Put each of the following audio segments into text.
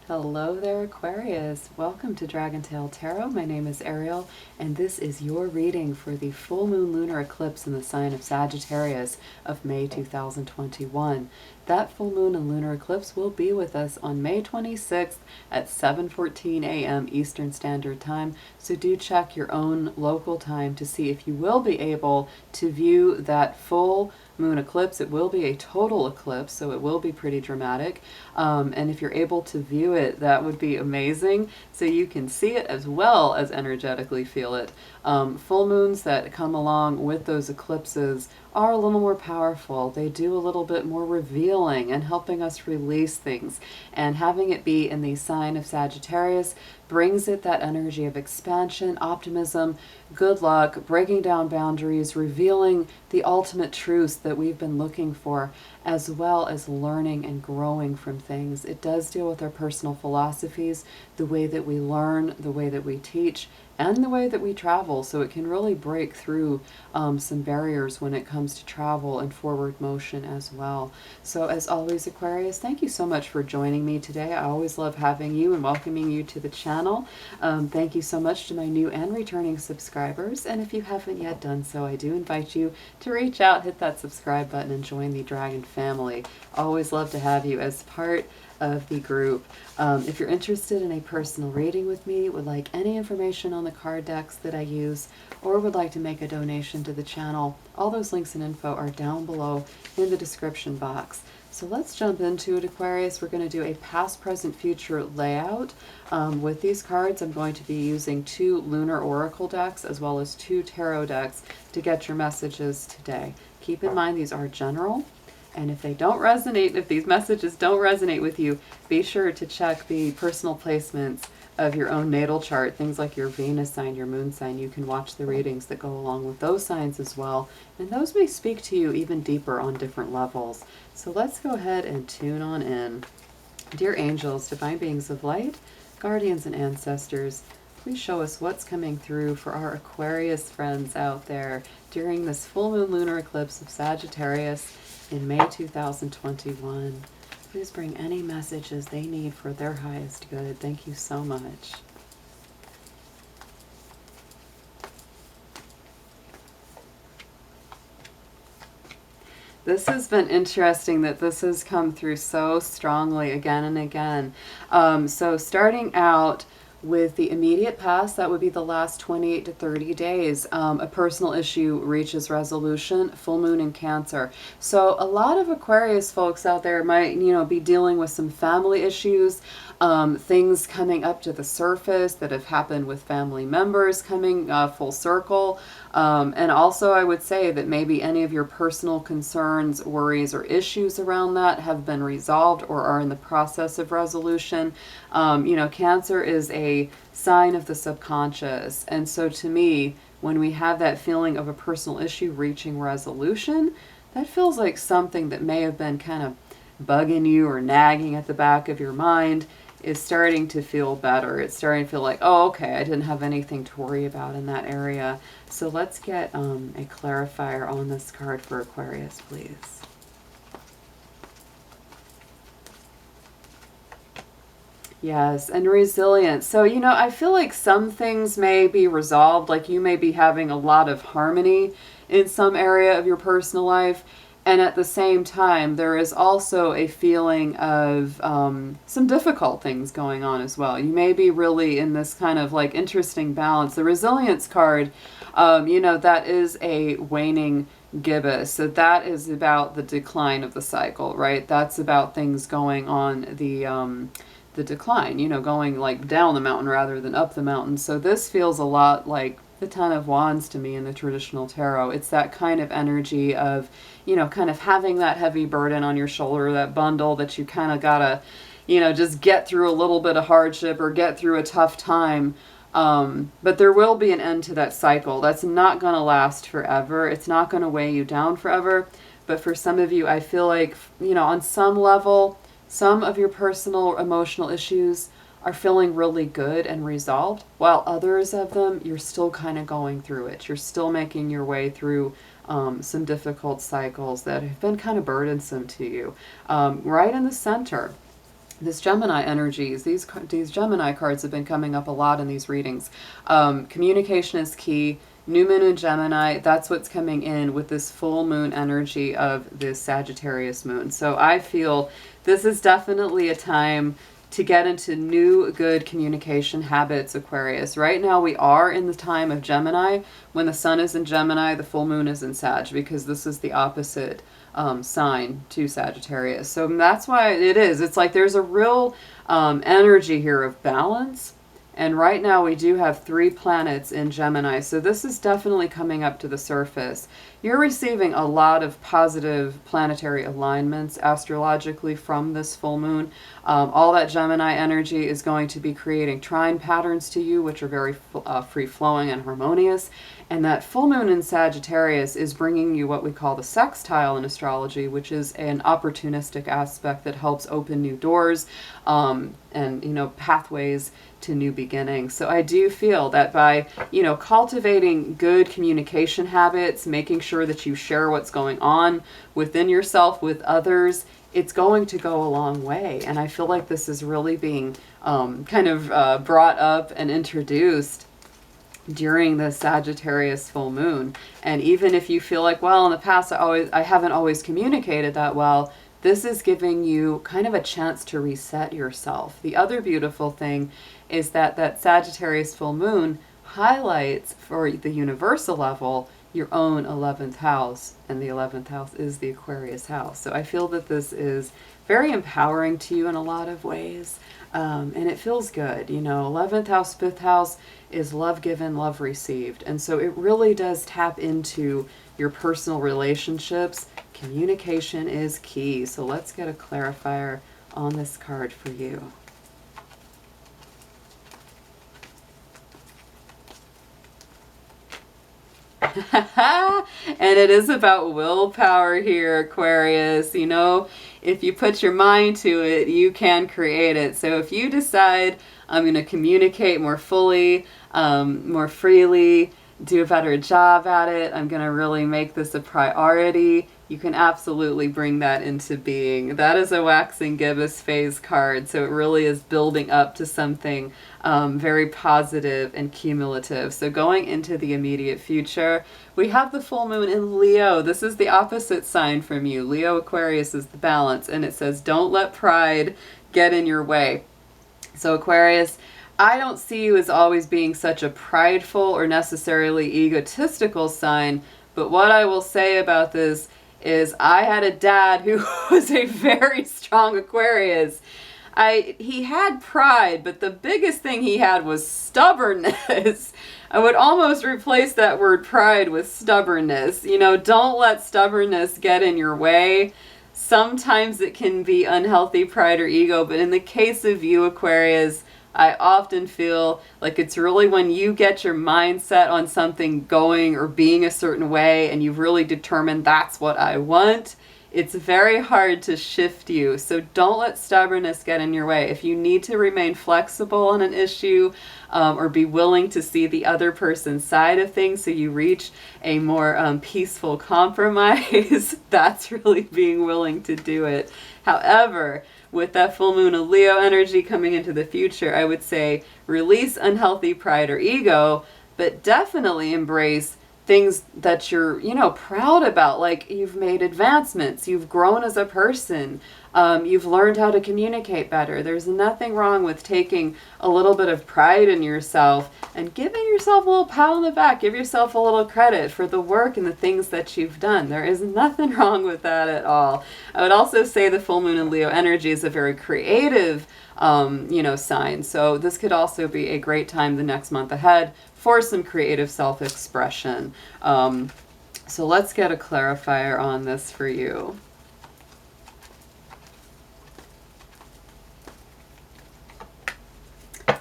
Hello there, Aquarius. Welcome to Dragon Tail Tarot. My name is Ariel, and this is your reading for the full moon lunar eclipse in the sign of Sagittarius of May 2021. That full moon and lunar eclipse will be with us on May 26th at 7:14 a.m. Eastern Standard Time, so do check your own local time to see if you will be able to view that full moon eclipse. It will be a total eclipse, so it will be pretty dramatic. And if you're able to view it, that would be amazing. So you can see it as well as energetically feel it. Full moons that come along with those eclipses are a little more powerful. They do a little bit more revealing and helping us release things. And having it be in the sign of Sagittarius brings it that energy of expansion, optimism, good luck, breaking down boundaries, revealing the ultimate truths that we've been looking for, as well as learning and growing from things. It does deal with our personal philosophies, the way that we learn, the way that we teach, and the way that we travel. So it can really break through some barriers when it comes to travel and forward motion as well. So as always, Aquarius, thank you so much for joining me today. I always love having you and welcoming you to the channel. Thank you so much to my new and returning subscribers. And if you haven't yet done so, I do invite you to reach out, hit that subscribe button, and join the Dragon family. Always love to have you as part of the group. If you're interested in a personal reading with me, would like any information on the card decks that I use, or would like to make a donation to the channel, all those links and info are down below in the description box. So let's jump into it, Aquarius. We're going to do a past, present, future layout. With these cards, I'm going to be using 2 lunar oracle decks as well as 2 tarot decks to get your messages today. Keep in mind these are general. And if they don't resonate, if these messages don't resonate with you, be sure to check the personal placements of your own natal chart, things like your Venus sign, your moon sign. You can watch the readings that go along with those signs as well. And those may speak to you even deeper on different levels. So let's go ahead and tune on in. Dear angels, divine beings of light, guardians and ancestors, please show us what's coming through for our Aquarius friends out there during this full moon lunar eclipse of Sagittarius in May 2021. Please bring any messages they need for their highest good. Thank you so much. This has been interesting that this has come through so strongly again and again. So starting out with the immediate past, that would be the last 28 to 30 days. A personal issue reaches resolution, full moon in Cancer. So a lot of Aquarius folks out there might, be dealing with some family issues, things coming up to the surface that have happened with family members coming full circle. And also I would say that maybe any of your personal concerns, worries, or issues around that have been resolved or are in the process of resolution. Cancer is a sign of the subconscious. And so to me, when we have that feeling of a personal issue reaching resolution, that feels like something that may have been kind of bugging you or nagging at the back of your mind is starting to feel better. It's starting to feel like, oh, okay, I didn't have anything to worry about in that area. So let's get a clarifier on this card for Aquarius, please. Yes, and resilience. So, I feel like some things may be resolved, like you may be having a lot of harmony in some area of your personal life. And at the same time, there is also a feeling of some difficult things going on as well. You may be really in this kind of like interesting balance. The resilience card, that is a waning gibbous. So that is about the decline of the cycle, right? That's about things going on the decline, going like down the mountain rather than up the mountain. So this feels a lot like the Ten of Wands to me in the traditional tarot. It's that kind of energy of, kind of having that heavy burden on your shoulder, that bundle that you kind of gotta, just get through a little bit of hardship or get through a tough time. But there will be an end to that cycle. That's not going to last forever. It's not going to weigh you down forever. But for some of you, I feel like, on some level, some of your personal emotional issues are feeling really good and resolved, while others of them, you're still kind of going through it. You're still making your way through some difficult cycles that have been kind of burdensome to you. Right in the center, this Gemini energies, these Gemini cards have been coming up a lot in these readings. Communication is key. New moon in Gemini, that's what's coming in with this full moon energy of this Sagittarius moon. So I feel this is definitely a time to get into new good communication habits, Aquarius. Right now we are in the time of Gemini. When the sun is in Gemini, the full moon is in Sag, because this is the opposite sign to Sagittarius. So that's why it is. It's like there's a real energy here of balance. And right now we do have 3 planets in Gemini. So this is definitely coming up to the surface. You're receiving a lot of positive planetary alignments astrologically from this full moon. All that Gemini energy is going to be creating trine patterns to you, which are very free-flowing and harmonious. And that full moon in Sagittarius is bringing you what we call the sextile in astrology, which is an opportunistic aspect that helps open new doors and, pathways to new beginnings. So I do feel that by, cultivating good communication habits, making sure that you share what's going on within yourself with others, it's going to go a long way. And I feel like this is really being brought up and introduced during the Sagittarius full moon. And even if you feel like, well, in the past I haven't always communicated that well, this is giving you kind of a chance to reset yourself. The other beautiful thing is that Sagittarius full moon highlights for the universal level your own 11th house, and the 11th house is the Aquarius house. So I feel that this is very empowering to you in a lot of ways, and it feels good. 11th house, 5th house is love given, love received, and so it really does tap into your personal relationships. Communication is key. So let's get a clarifier on this card for you. And it is about willpower here, Aquarius. If you put your mind to it, you can create it. So if you decide, I'm going to communicate more fully, more freely, do a better job at it, I'm going to really make this a priority, you can absolutely bring that into being. That is a waxing gibbous phase card, so it really is building up to something very positive and cumulative. So going into the immediate future, we have the full moon in Leo. This is the opposite sign from you. Leo Aquarius is the balance, and it says don't let pride get in your way. So Aquarius, I don't see you as always being such a prideful or necessarily egotistical sign, but what I will say about this is I had a dad who was a very strong Aquarius. He had pride, but the biggest thing he had was stubbornness. I would almost replace that word pride with stubbornness. Don't let stubbornness get in your way. Sometimes it can be unhealthy pride or ego, but in the case of you, Aquarius, I often feel like it's really when you get your mindset on something going or being a certain way and you've really determined that's what I want, it's very hard to shift you. So don't let stubbornness get in your way. If you need to remain flexible on an issue or be willing to see the other person's side of things so you reach a more peaceful compromise, that's really being willing to do it. However, with that full moon of Leo energy coming into the future, I would say release unhealthy pride or ego, but definitely embrace things that you're, proud about. Like you've made advancements, you've grown as a person, you've learned how to communicate better. There's nothing wrong with taking a little bit of pride in yourself and giving yourself a little pat on the back. Give yourself a little credit for the work and the things that you've done. There is nothing wrong with that at all. I would also say the full moon in Leo energy is a very creative sign. So this could also be a great time the next month ahead for some creative self-expression. So let's get a clarifier on this for you.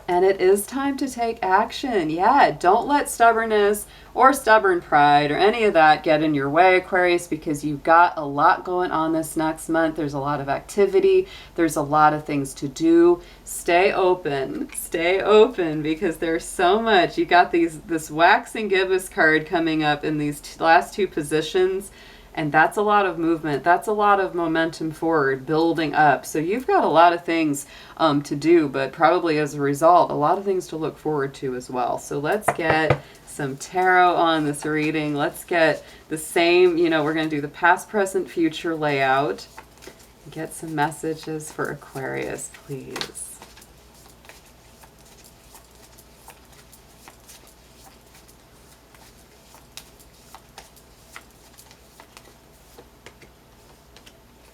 And it is time to take action. Yeah, don't let stubbornness or stubborn pride or any of that get in your way, Aquarius, because you've got a lot going on this next month. There's a lot of activity. There's a lot of things to do. Stay open because there's so much. You got this waxing gibbous card coming up in these last 2 positions. And that's a lot of movement. That's a lot of momentum forward, building up. So you've got a lot of things to do, but probably as a result, a lot of things to look forward to as well. So let's get some tarot on this reading. Let's get the same, we're going to do the past, present, future layout. Get some messages for Aquarius, please.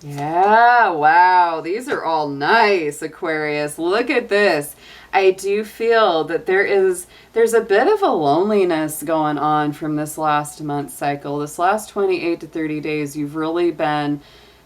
Yeah, wow. These are all nice, Aquarius. Look at this. I do feel that there's a bit of a loneliness going on from this last month cycle. This last 28 to 30 days, you've really been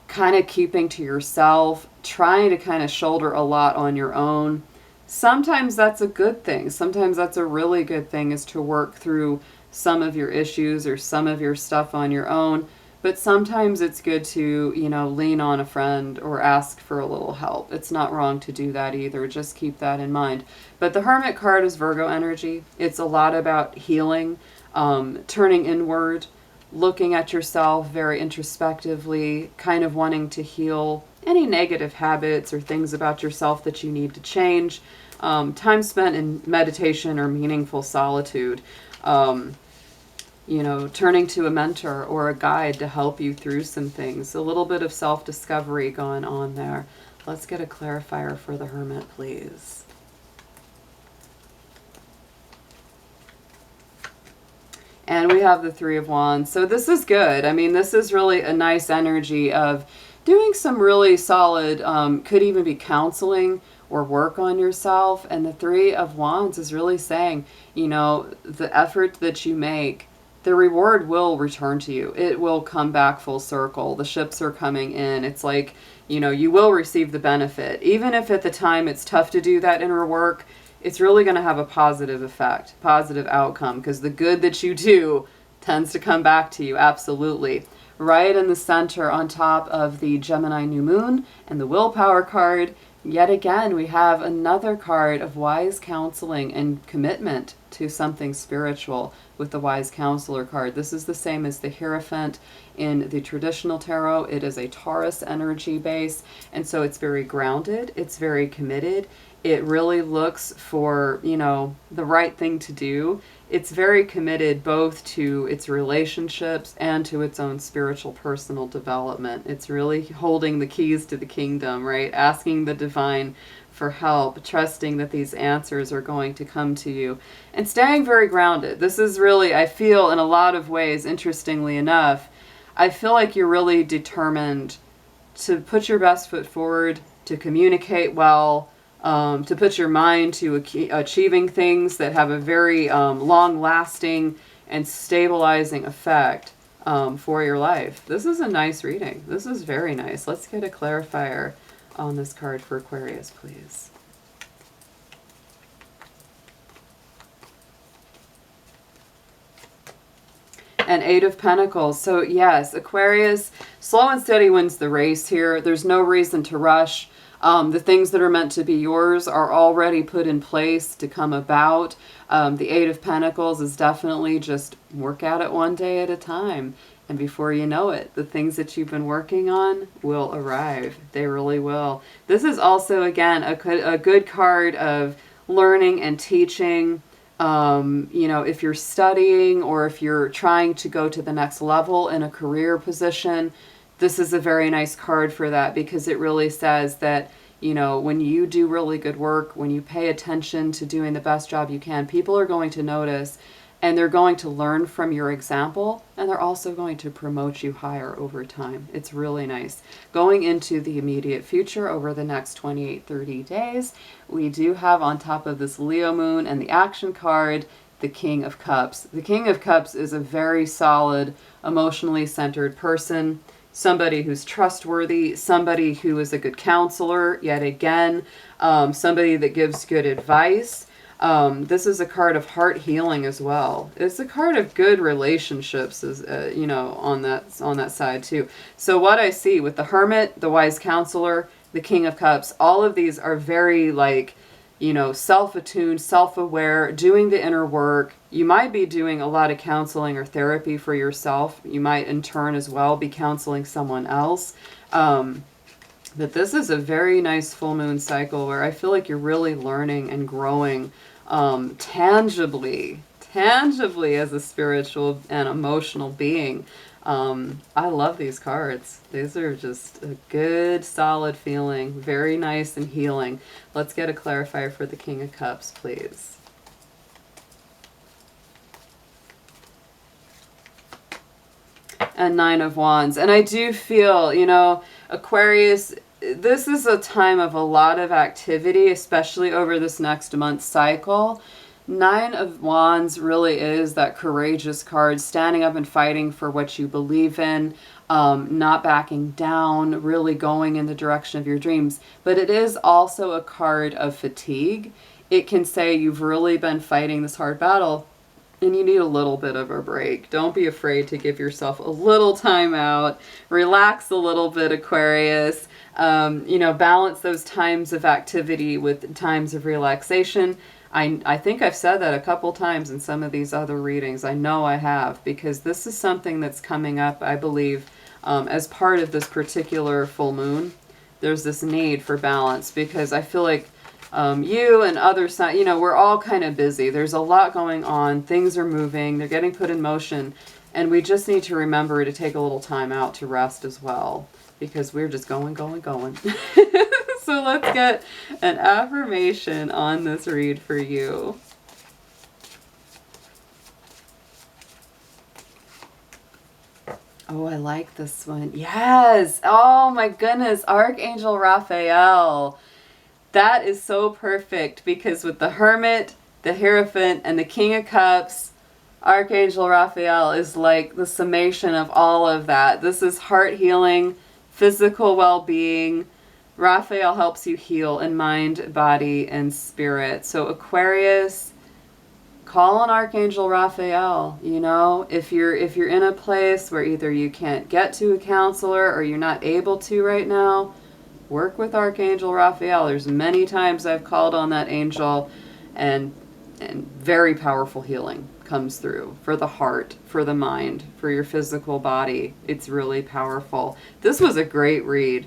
kind of keeping to yourself, trying to kind of shoulder a lot on your own. Sometimes that's a good thing. Sometimes that's a really good thing, is to work through some of your issues or some of your stuff on your own. But sometimes it's good to, lean on a friend or ask for a little help. It's not wrong to do that either. Just keep that in mind. But the Hermit card is Virgo energy. It's a lot about healing, turning inward, looking at yourself very introspectively, kind of wanting to heal any negative habits or things about yourself that you need to change. Time spent in meditation or meaningful solitude. Turning to a mentor or a guide to help you through some things. A little bit of self-discovery going on there. Let's get a clarifier for the Hermit, please. And we have the Three of Wands. So this is good. I mean, this is really a nice energy of doing some really solid, could even be counseling or work on yourself. And the Three of Wands is really saying, the effort that you make, the reward will return to you. It will come back full circle. The ships are coming in. It's like, you will receive the benefit. Even if at the time it's tough to do that inner work, it's really going to have a positive effect, positive outcome, because the good that you do tends to come back to you. Absolutely. Right in the center on top of the Gemini new moon and the willpower card, yet again, we have another card of wise counseling and commitment to something spiritual with the wise counselor card. This is the same as the Hierophant in the traditional tarot. It is a Taurus energy base, and so it's very grounded. It's very committed. It really looks for, the right thing to do. It's very committed both to its relationships and to its own spiritual personal development. It's really holding the keys to the kingdom, right? Asking the divine for help, trusting that these answers are going to come to you, and staying very grounded. This is really, I feel in a lot of ways, interestingly enough, I feel like you're really determined to put your best foot forward, to communicate well, to put your mind to achieving things that have a very long-lasting and stabilizing effect for your life. This is a nice reading. This is very nice. Let's get a clarifier on this card for Aquarius, please. And Eight of Pentacles. So yes, Aquarius, slow and steady wins the race here. There's no reason to rush. The things that are meant to be yours are already put in place to come about. The Eight of Pentacles is definitely just work at it one day at a time. And before you know it, the things that you've been working on will arrive. They really will. This is also, again, a good card of learning and teaching. If you're studying or if you're trying to go to the next level in a career position, this is a very nice card for that, because it really says that, when you do really good work, when you pay attention to doing the best job you can, people are going to notice. And they're going to learn from your example, and they're also going to promote you higher over time. It's really nice. Going into the immediate future over the next 28, 30 days, we do have on top of this Leo moon and the action card, the King of Cups. The King of Cups is a very solid, emotionally centered person, somebody who's trustworthy, somebody who is a good counselor, yet again, somebody that gives good advice. This is a card of heart healing as well. It's a card of good relationships, as on that side too. So what I see with the Hermit, the wise counselor, the King of Cups, all of these are very you know, self-attuned, self-aware, doing the inner work. You might be doing a lot of counseling or therapy for yourself. You might in turn as well be counseling someone else. But this is a very nice full moon cycle where I feel like you're really learning and growing tangibly as a spiritual and emotional being. I love these cards. These are just a good, solid feeling. Very nice and healing. Let's get a clarifier for the King of Cups, please. And Nine of Wands. And I do feel, you know, Aquarius, this is a time of a lot of activity, especially over this next month cycle. Nine of Wands really is that courageous card, standing up and fighting for what you believe in, not backing down, really going in the direction of your dreams. But it is also a card of fatigue. It can say you've really been fighting this hard battle and you need a little bit of a break. Don't be afraid to give yourself a little time out. Relax a little bit, Aquarius. You know, balance those times of activity with times of relaxation. I think I've said that a couple times in some of these other readings. I know I have, because this is something that's coming up, I believe, as part of this particular full moon. There's this need for balance, because I feel like you and others, you know, we're all kind of busy. There's a lot going on. Things are moving. They're getting put in motion. And we just need to remember to take a little time out to rest as well, because we're just going. So let's get an affirmation on this read for you. Oh, I like this one. Yes. Oh my goodness. Archangel Raphael. That is so perfect, because with the Hermit, the Hierophant, and the King of Cups, Archangel Raphael is like the summation of all of that. This is heart healing, physical well-being. Raphael helps you heal in mind, body, and spirit. So Aquarius, call on Archangel Raphael. You know, if you're in a place where either you can't get to a counselor or you're not able to right now, work with Archangel Raphael. There's many times I've called on that angel, and very powerful healing comes through for the heart, for the mind, for your physical body. It's really powerful. This was a great read.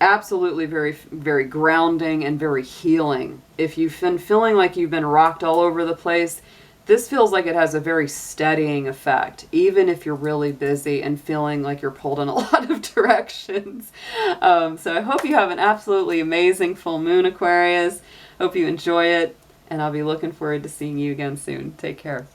Absolutely very, very grounding and very healing. If you've been feeling like you've been rocked all over the place, this feels like it has a very steadying effect, even if you're really busy and feeling like you're pulled in a lot of directions. So I hope you have an absolutely amazing full moon, Aquarius. Hope you enjoy it, and I'll be looking forward to seeing you again soon. Take care.